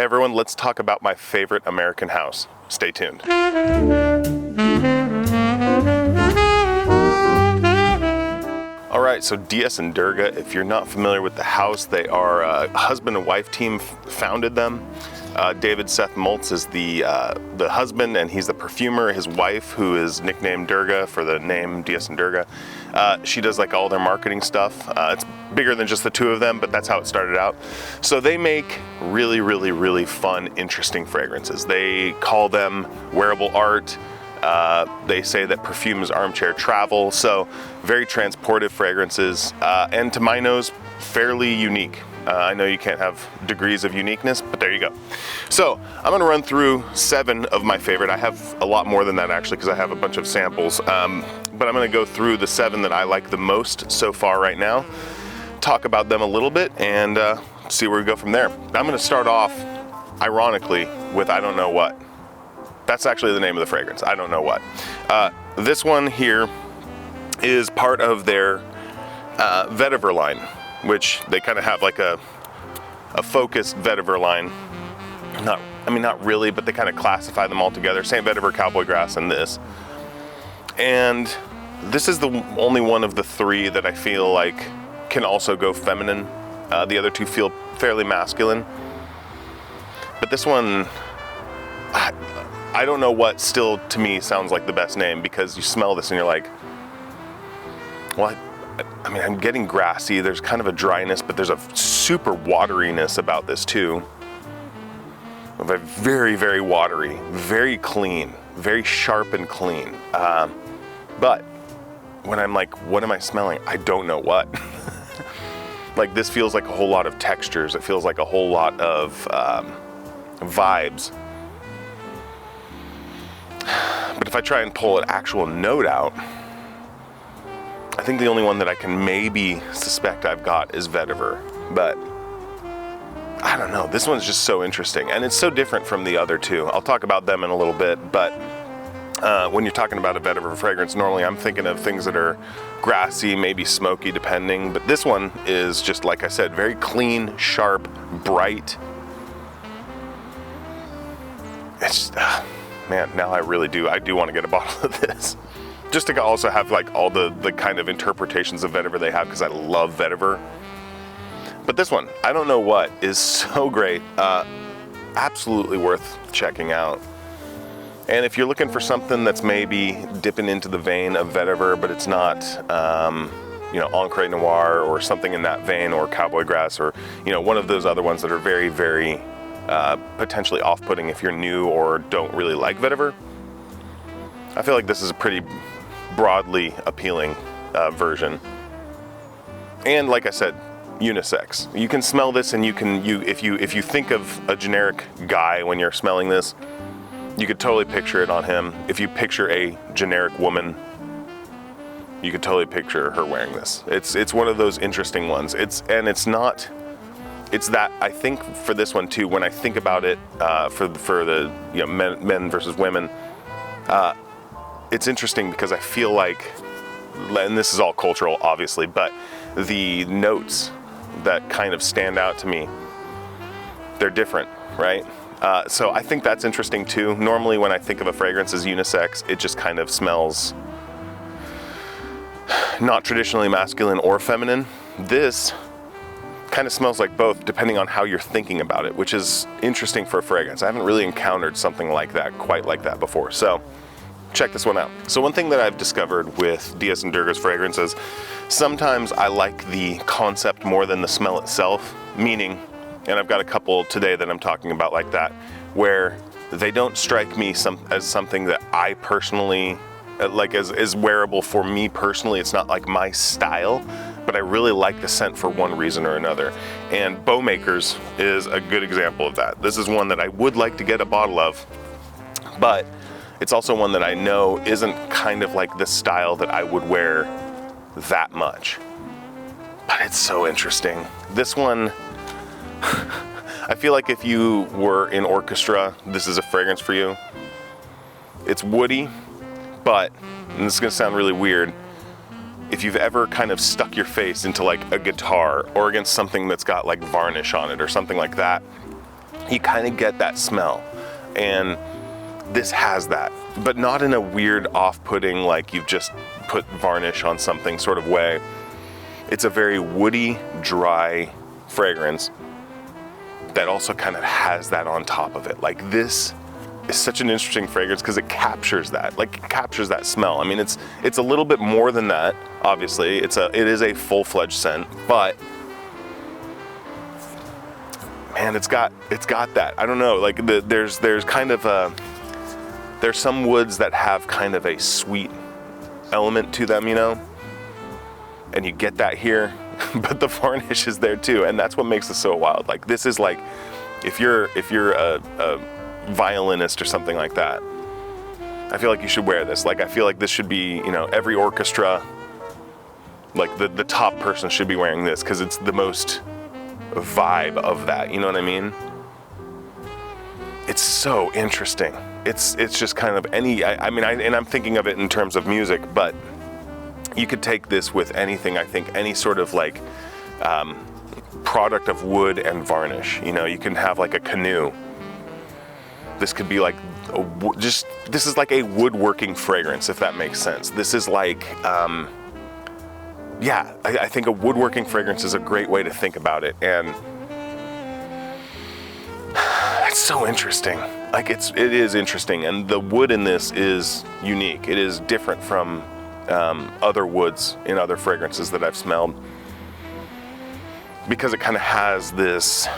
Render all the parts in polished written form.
Hey everyone, let's talk about my favorite American house. Stay tuned. All right, so DS and Durga, if you're not familiar with the house, they are a husband and wife team, founded them. David Seth Maltz is the husband, and he's the perfumer. His wife, who is nicknamed Durga for the name DS and Durga, she does like all their marketing stuff. It's bigger than just the two of them, but that's how it started out. So they make really, really, really fun, interesting fragrances. They call them wearable art. They say that perfume is armchair travel, so very transportive fragrances, and to my nose, fairly unique. I know you can't have degrees of uniqueness, but there you go. So I'm gonna run through 7 of my favorite. I have a lot more than that actually, because I have a bunch of samples, but I'm gonna go through the 7 that I like the most so far right now, talk about them a little bit, and see where we go from there. I'm gonna start off, ironically, with I Don't Know What. That's actually the name of the fragrance, I Don't Know What. This one here is part of their Vetyver line, which they kind of have like a focused Vetyver line. Not really, but they kind of classify them all together. St. Vetyver, Cowboy Grass, and this. And this is the only one of the 3 that I feel like can also go feminine. The other 2 feel fairly masculine. But this one, I Don't Know What still, to me, sounds like the best name, because you smell this and you're like, well, I'm getting grassy. There's kind of a dryness, but there's a super wateriness about this too. Very, very watery, very clean, very sharp and clean. But when I'm like, what am I smelling? I don't know what. Like, this feels like a whole lot of textures. It feels like a whole lot of vibes. But if I try and pull an actual note out, I think the only one that I can maybe suspect I've got is Vetyver, but I don't know. This one's just so interesting, and it's so different from the other 2. I'll talk about them in a little bit, but when you're talking about a Vetyver fragrance, normally I'm thinking of things that are grassy, maybe smoky, depending, but this one is just, like I said, very clean, sharp, bright. It's just, man, now I do want to get a bottle of this. Just to also have like all the kind of interpretations of Vetyver they have, because I love Vetyver. But this one, I Don't Know What, is so great. Absolutely worth checking out. And if you're looking for something that's maybe dipping into the vein of Vetyver, but it's not, Ancre Noir or something in that vein, or Cowboy Grass, or one of those other ones that are very, very potentially off-putting if you're new or don't really like Vetyver, I feel like this is a pretty broadly appealing version. And like I said, unisex. You can smell this, and if you think of a generic guy when you're smelling this, you could totally picture it on him. If you picture a generic woman, you could totally picture her wearing this. It's one of those interesting ones. It's that, I think, for this one too, when I think about it, for the men versus women, it's interesting because I feel like, and this is all cultural obviously, but the notes that kind of stand out to me, they're different, right? So I think that's interesting too. Normally when I think of a fragrance as unisex, it just kind of smells not traditionally masculine or feminine. This kind of smells like both, depending on how you're thinking about it, which is interesting for a fragrance. I haven't really encountered something like that, quite like that before. So check this one out. So one thing that I've discovered with DS and Durga's fragrances, sometimes I like the concept more than the smell itself, meaning, and I've got a couple today that I'm talking about like that, where they don't strike me as something that I personally, like as wearable for me personally. It's not like my style, but I really like the scent for one reason or another. And Bowmakers is a good example of that. This is one that I would like to get a bottle of, but it's also one that I know isn't kind of like the style that I would wear that much. But it's so interesting. This one, I feel like if you were in orchestra, this is a fragrance for you. It's woody, but, and this is gonna sound really weird, if you've ever kind of stuck your face into like a guitar or against something that's got like varnish on it or something like that, you kind of get that smell. And this has that, but not in a weird off-putting, like you've just put varnish on something sort of way. It's a very woody, dry fragrance that also kind of has that on top of it. Like, this is such an interesting fragrance because it captures that, like, it captures that smell. I mean, it's a little bit more than that, obviously. It is a full-fledged scent, but man, it's got that. I don't know, like there's kind of there's some woods that have kind of a sweet element to them, you know, and you get that here, but the varnish is there too, and that's what makes it so wild. Like, this is like, if you're a violinist or something like that, I feel like you should wear this. Like, I feel like this should be, you know, every orchestra, like the top person should be wearing this because it's the most vibe of that, you know what I mean? It's so interesting. It's just kind of and I'm thinking of it in terms of music, but you could take this with anything. I think any sort of like product of wood and varnish. You know, you can have like a canoe. This could be like this is like a woodworking fragrance, if that makes sense. This is like yeah, I think a woodworking fragrance is a great way to think about it, and it's so interesting. Like, it is interesting, and the wood in this is unique. It is different from other woods in other fragrances that I've smelled, because it kind of has this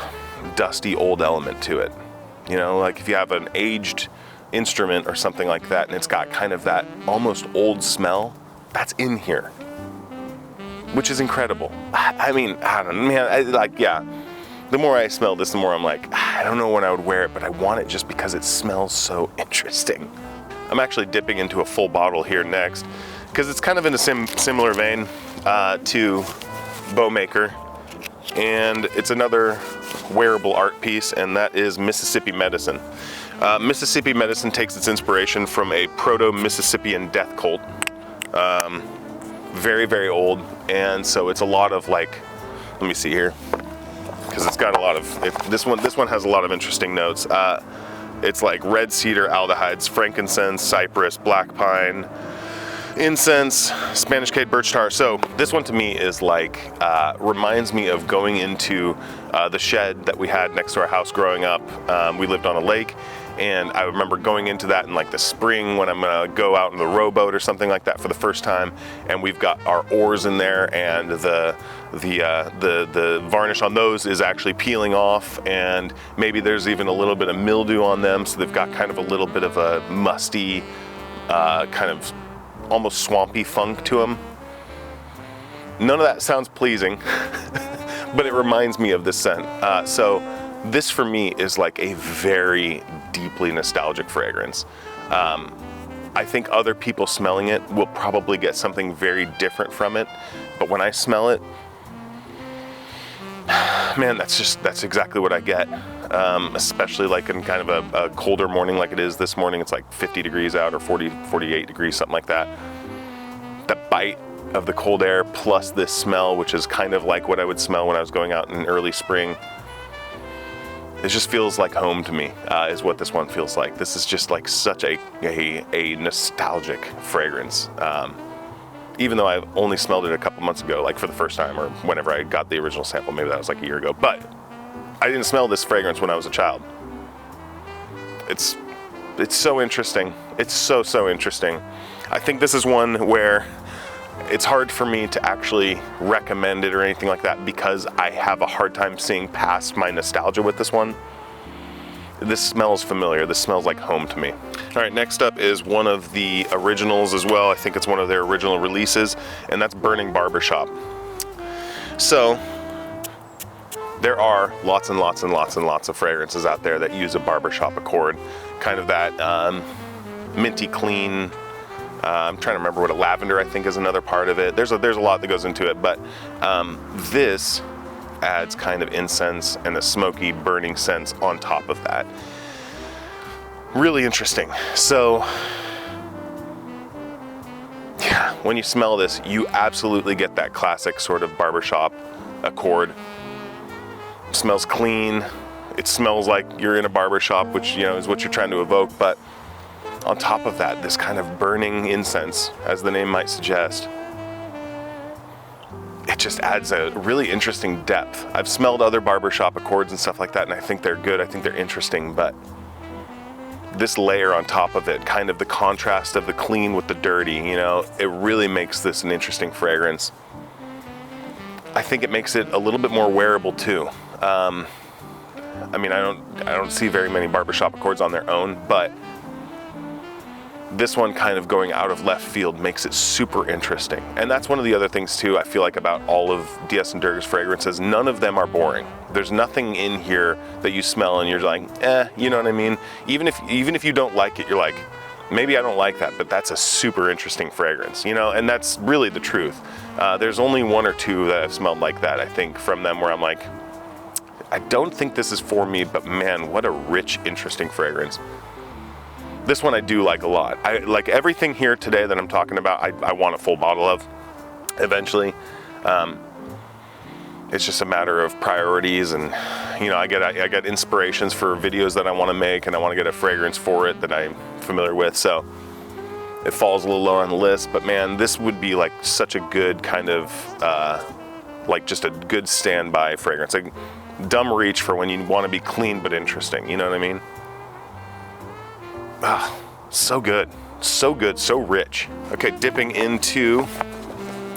dusty old element to it. You know, like if you have an aged instrument or something like that, and it's got kind of that almost old smell, that's in here, which is incredible. I mean, I don't know, man, yeah. The more I smell this, the more I'm like, I don't know when I would wear it, but I want it just because it smells so interesting. I'm actually dipping into a full bottle here next, because it's kind of in a similar vein to Bowmaker, and it's another wearable art piece, and that is Mississippi Medicine. Mississippi Medicine takes its inspiration from a proto-Mississippian death cult. Very, very old, and so it's a lot of like, let me see here, because it's got a lot of, this one has a lot of interesting notes. It's like red cedar, aldehydes, frankincense, cypress, black pine, incense, Spanish cade, birch tar. So this one to me is like, reminds me of going into the shed that we had next to our house growing up. We lived on a lake, and I remember going into that in like the spring when I'm gonna go out in the rowboat or something like that for the first time, and we've got our oars in there, and the varnish on those is actually peeling off, and maybe there's even a little bit of mildew on them, so they've got kind of a little bit of a musty, kind of almost swampy funk to them. None of that sounds pleasing, but it reminds me of this scent. So this for me is like a very deeply nostalgic fragrance. I think other people smelling it will probably get something very different from it, but when I smell it, man, that's exactly what I get. Especially like in kind of a colder morning like it is this morning. It's like 50 degrees out, or 40, 48 degrees, something like that. The bite of the cold air plus this smell, which is kind of like what I would smell when I was going out in early spring. It just feels like home to me, is what this one feels like. This is just like such a nostalgic fragrance. Even though I've only smelled it a couple months ago, like for the first time, or whenever I got the original sample, maybe that was like a year ago. But I didn't smell this fragrance when I was a child. It's so interesting. It's so interesting. I think this is one where it's hard for me to actually recommend it or anything like that, because I have a hard time seeing past my nostalgia with this one. This smells familiar. This smells like home to me. All right, next up is one of the originals as well. I think it's one of their original releases, and that's Burning Barbershop. So there are lots and lots and lots and lots of fragrances out there that use a barbershop accord, kind of that minty clean. I'm trying to remember what a lavender, I think, is another part of it. There's a lot that goes into it, but this adds kind of incense and a smoky burning sense on top of that. Really interesting. So yeah, when you smell this, you absolutely get that classic sort of barbershop accord. Smells clean, it smells like you're in a barbershop, which, you know, is what you're trying to evoke. But on top of that, this kind of burning incense, as the name might suggest, it just adds a really interesting depth. I've smelled other barbershop accords and stuff like that, and I think they're good, I think they're interesting, but this layer on top of it, kind of the contrast of the clean with the dirty, you know, it really makes this an interesting fragrance. I think it makes it a little bit more wearable too. I mean, I don't see very many barbershop accords on their own, but this one kind of going out of left field makes it super interesting. And that's one of the other things too, I feel like, about all of DS and Durga's fragrances. None of them are boring. There's nothing in here that you smell and you're like, you know what I mean? Even if you don't like it, you're like, maybe I don't like that, but that's a super interesting fragrance, you know? And that's really the truth. There's only one or two that I've smelled like that, I think, from them, where I'm like, I don't think this is for me, but man, what a rich, interesting fragrance. This one I do like a lot. I like everything here today that I'm talking about. I want a full bottle of eventually. It's just a matter of priorities, and you know, I get inspirations for videos that I want to make, and I want to get a fragrance for it that I'm familiar with. So it falls a little lower on the list, but man, this would be like such a good kind of like just a good standby fragrance. Like dumb reach for when you want to be clean but interesting. You know what I mean? Ah, so good, so good, so rich. Okay, dipping into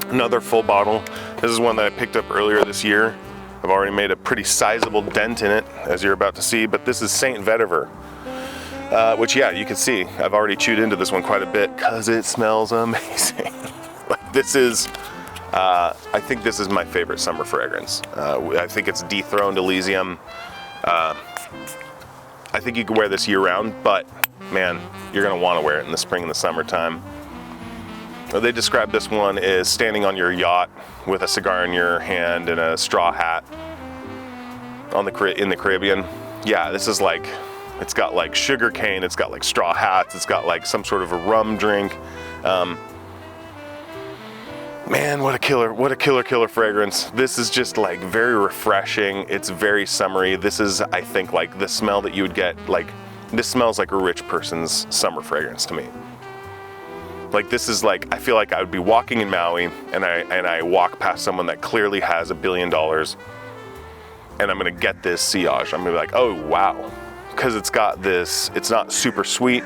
another full bottle. This is one that I picked up earlier this year. I've already made a pretty sizable dent in it, as you're about to see, but this is Saint Vetyver, which, yeah, you can see, I've already chewed into this one quite a bit because it smells amazing. Like, this is, I think this is my favorite summer fragrance. I think it's dethroned Elysium. I think you can wear this year round, but man, you're gonna wanna wear it in the spring and the summertime. They describe this one as standing on your yacht with a cigar in your hand and a straw hat in the Caribbean. Yeah, this is like, it's got like sugar cane, it's got like straw hats, it's got like some sort of a rum drink. Man, what a killer fragrance. This is just like very refreshing. It's very summery. This is, I think, like the smell that you would get, like, this smells like a rich person's summer fragrance to me. Like, this is like, I feel like I would be walking in Maui and I walk past someone that clearly has $1 billion, and I'm gonna get this sillage. I'm gonna be like, oh wow. Because it's got this, it's not super sweet,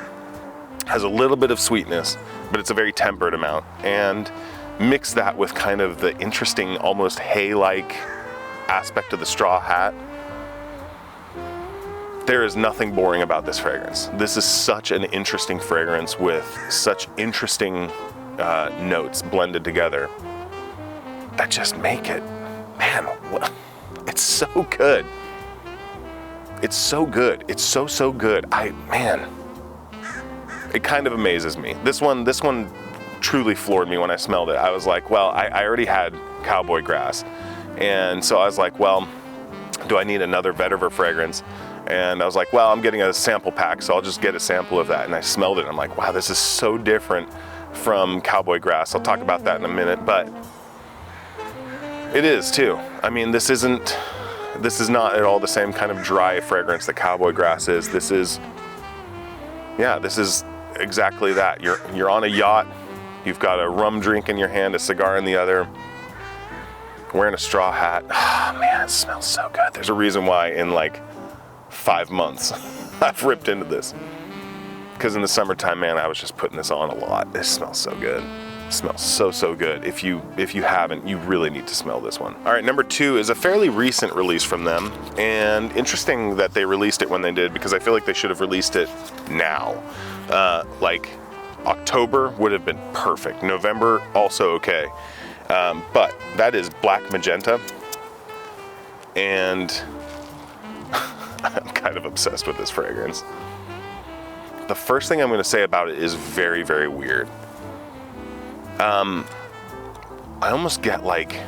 has a little bit of sweetness, but it's a very tempered amount. And mix that with kind of the interesting, almost hay-like aspect of the straw hat. There is nothing boring about this fragrance. This is such an interesting fragrance with such interesting notes blended together that just make it, man, it's so good. It's so good. It's so good. Man, it kind of amazes me. This one truly floored me when I smelled it. I was like, well, I already had Cowboy Grass, and so I was like, well, do I need another Vetyver fragrance? And I was like, well, I'm getting a sample pack, so I'll just get a sample of that. And I smelled it, and I'm like, wow, this is so different from Cowboy Grass. I'll talk about that in a minute, but it is too. I mean, this is not at all the same kind of dry fragrance that Cowboy Grass is. This is exactly that. You're on a yacht. You've got a rum drink in your hand, a cigar in the other, wearing a straw hat. Oh, man, it smells so good. There's a reason why in like 5 months I've ripped into this. Because in the summertime, man, I was just putting this on a lot. It smells so good. It smells so good. If you haven't, you really need to smell this one. All right, number 2 is a fairly recent release from them. And interesting that they released it when they did, because I feel like they should have released it now. Like October would have been perfect. November, also okay. But that is Black Magenta. And I'm kind of obsessed with this fragrance. The first thing I'm going to say about it is very, very weird. I almost get like,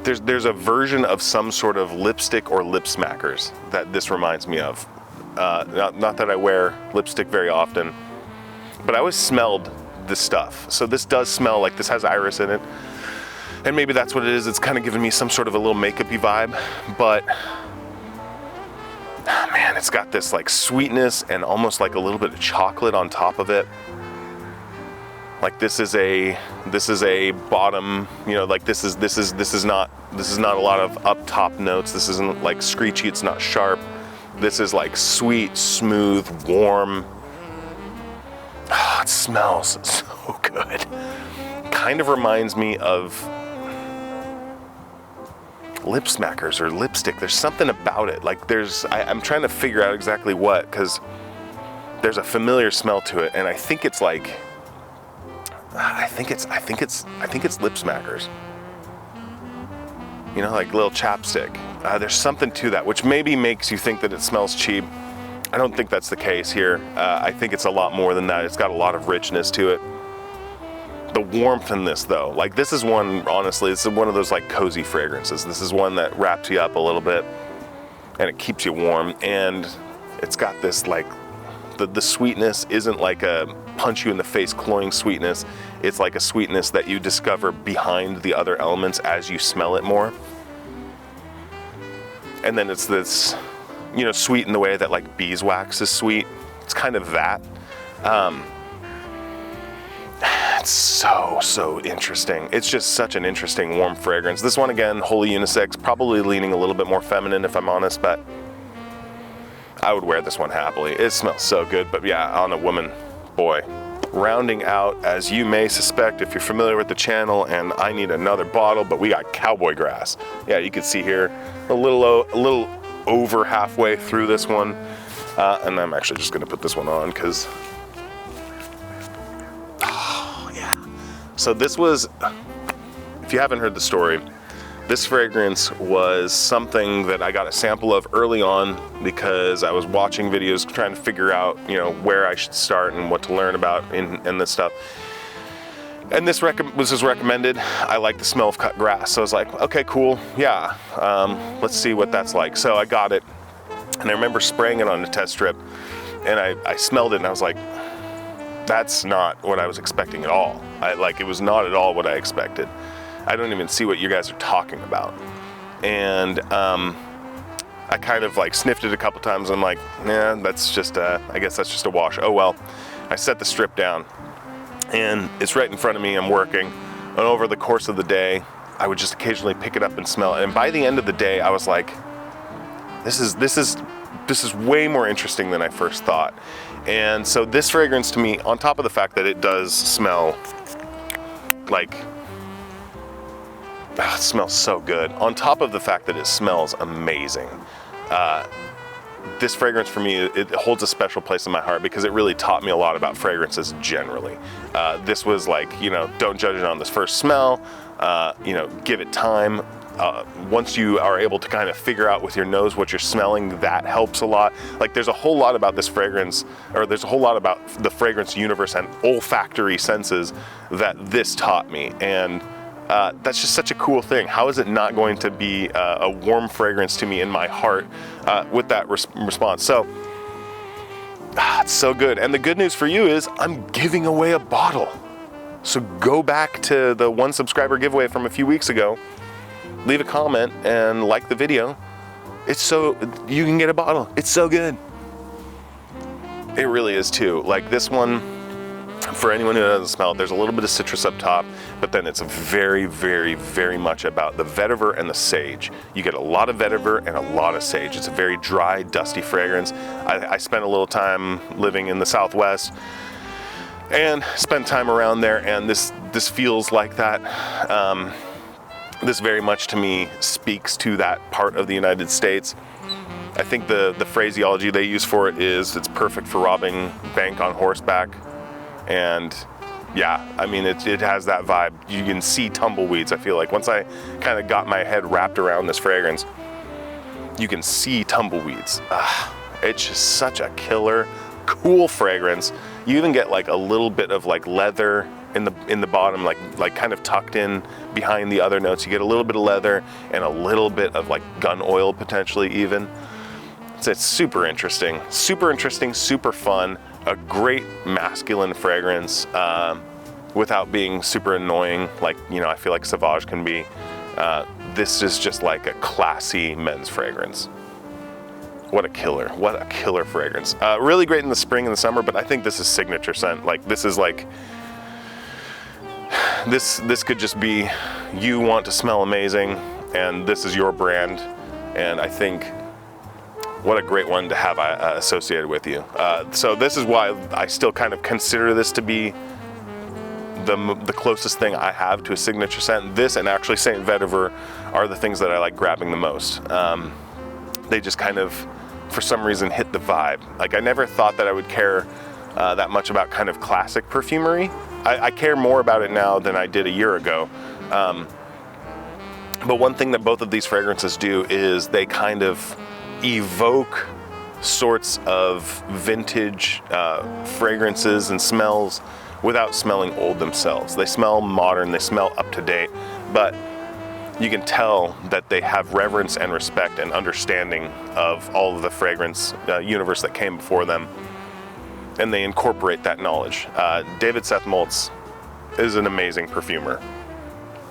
there's a version of some sort of lipstick or lip smackers that this reminds me of. Not that I wear lipstick very often, but I always smelled this stuff. So this does smell like, this has iris in it. And maybe that's what it is. It's kind of giving me some sort of a little makeup-y vibe, but and it's got this like sweetness and almost like a little bit of chocolate on top of it. Like this is a bottom, you know, like this is not a lot of up top notes. This isn't like screechy, it's not sharp. This is like sweet, smooth, warm. Oh, it smells so good. Kind of reminds me of lip smackers or lipstick. There's something about it. Like I'm trying to figure out exactly what, because there's a familiar smell to it, and I think it's like, I think it's lip smackers. You know, like little chapstick. There's something to that, which maybe makes you think that it smells cheap. I don't think that's the case here. I think it's a lot more than that. It's got a lot of richness to it. The warmth in this though, like this is one, honestly, this is one of those like cozy fragrances. This is one that wraps you up a little bit and it keeps you warm, and it's got this like, the sweetness isn't like a punch you in the face cloying sweetness. It's like a sweetness that you discover behind the other elements as you smell it more. And then it's this, you know, sweet in the way that like beeswax is sweet. It's kind of that. It's so interesting. It's just such an interesting warm fragrance. This one again, wholly unisex, probably leaning a little bit more feminine if I'm honest, but I would wear this one happily. It smells so good, but yeah, on a woman, boy. Rounding out, as you may suspect if you're familiar with the channel, and I need another bottle, but we got Cowboy Grass. Yeah, you can see here a little over halfway through this one, and I'm actually just gonna put this one on because, oh yeah. So this was, if you haven't heard the story, this fragrance was something that I got a sample of early on because I was watching videos trying to figure out, you know, where I should start and what to learn about in this stuff. And this was recommended. I like the smell of cut grass, so I was like, okay, cool, yeah, let's see what that's like. So I got it, and I remember spraying it on a test strip, and I smelled it, and I was like, that's not what I was expecting at all. It was not at all what I expected. I don't even see what you guys are talking about. And I kind of like sniffed it a couple times. I'm like, yeah, that's just I guess that's just a wash. Oh well. I set the strip down, and it's right in front of me. I'm working, and over the course of the day, I would just occasionally pick it up and smell it. And by the end of the day, I was like, this is way more interesting than I first thought. And so this fragrance to me, on top of the fact that it does smell like, it smells so good. On top of the fact that it smells amazing, this fragrance for me, it holds a special place in my heart because it really taught me a lot about fragrances generally. This was like, you know, don't judge it on this first smell, you know, give it time. Once you are able to kind of figure out with your nose what you're smelling, that helps a lot. Like there's a whole lot about this fragrance, or there's a whole lot about the fragrance universe and olfactory senses that this taught me. And that's just such a cool thing. How is it not going to be a warm fragrance to me in my heart with that response? So, it's so good. And the good news for you is I'm giving away a bottle. So go back to the 1 subscriber giveaway from a few weeks ago, leave a comment and like the video. You can get a bottle. It's so good. It really is too. Like this one, for anyone who doesn't smell it, there's a little bit of citrus up top, but then it's very, very, very much about the vetiver and the sage. You get a lot of vetiver and a lot of sage. It's a very dry, dusty fragrance. I spent a little time living in the Southwest and spent time around there, and this feels like that. This very much to me speaks to that part of the United States. I think the phraseology they use for it is it's perfect for robbing bank on horseback. And yeah, I mean, it has that vibe. You can see tumbleweeds, I feel like. Once I kind of got my head wrapped around this fragrance, you can see tumbleweeds. It's just such a killer, cool fragrance. You even get like a little bit of like leather in the bottom, like kind of tucked in behind the other notes. You get a little bit of leather and a little bit of like gun oil potentially even. It's super interesting, super fun. A great masculine fragrance without being super annoying, like, you know, I feel like Sauvage can be. This is just like a classy men's fragrance. What a killer fragrance. Really great in the spring and the summer, but I think this is signature scent. Like, this is like, this could just be, you want to smell amazing, and this is your brand, and I think what a great one to have associated with you. So this is why I still kind of consider this to be the closest thing I have to a signature scent. This and actually St. Vetyver are the things that I like grabbing the most. They just kind of, for some reason, hit the vibe. Like, I never thought that I would care that much about kind of classic perfumery. I care more about it now than I did a year ago. But one thing that both of these fragrances do is they kind of evoke sorts of vintage fragrances and smells without smelling old themselves. They smell modern, they smell up to date, but you can tell that they have reverence and respect and understanding of all of the fragrance universe that came before them, and they incorporate that knowledge. David Seth Moltz is an amazing perfumer.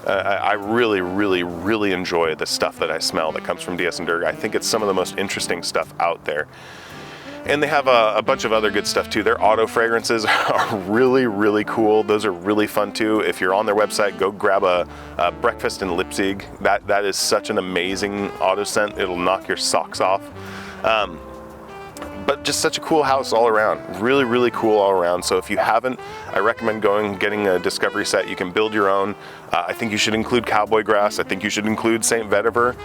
I really, really, really enjoy the stuff that I smell that comes from DS and Durga. I think it's some of the most interesting stuff out there. And they have a bunch of other good stuff too. Their auto fragrances are really, really cool. Those are really fun too. If you're on their website, go grab a Breakfast in Leipzig. That is such an amazing auto scent. It'll knock your socks off. But just such a cool house all around. Really, really cool all around. So if you haven't, I recommend getting a discovery set. You can build your own. I think you should include Cowboy Grass. I think you should include St. Vetyver.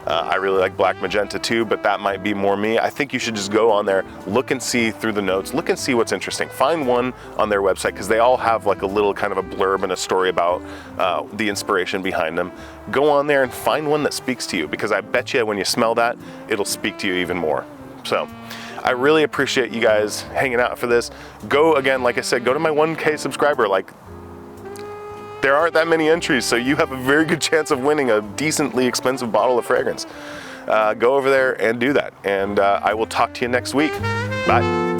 I really like Black Magenta too, but that might be more me. I think you should just go on there, look and see through the notes, look and see what's interesting. Find one on their website, because they all have like a little kind of a blurb and a story about the inspiration behind them. Go on there and find one that speaks to you, because I bet you when you smell that, it'll speak to you even more. So I really appreciate you guys hanging out for this. Go, again, like I said, go to my 1K subscriber. Like, there aren't that many entries, so you have a very good chance of winning a decently expensive bottle of fragrance. Go over there and do that, and I will talk to you next week. Bye.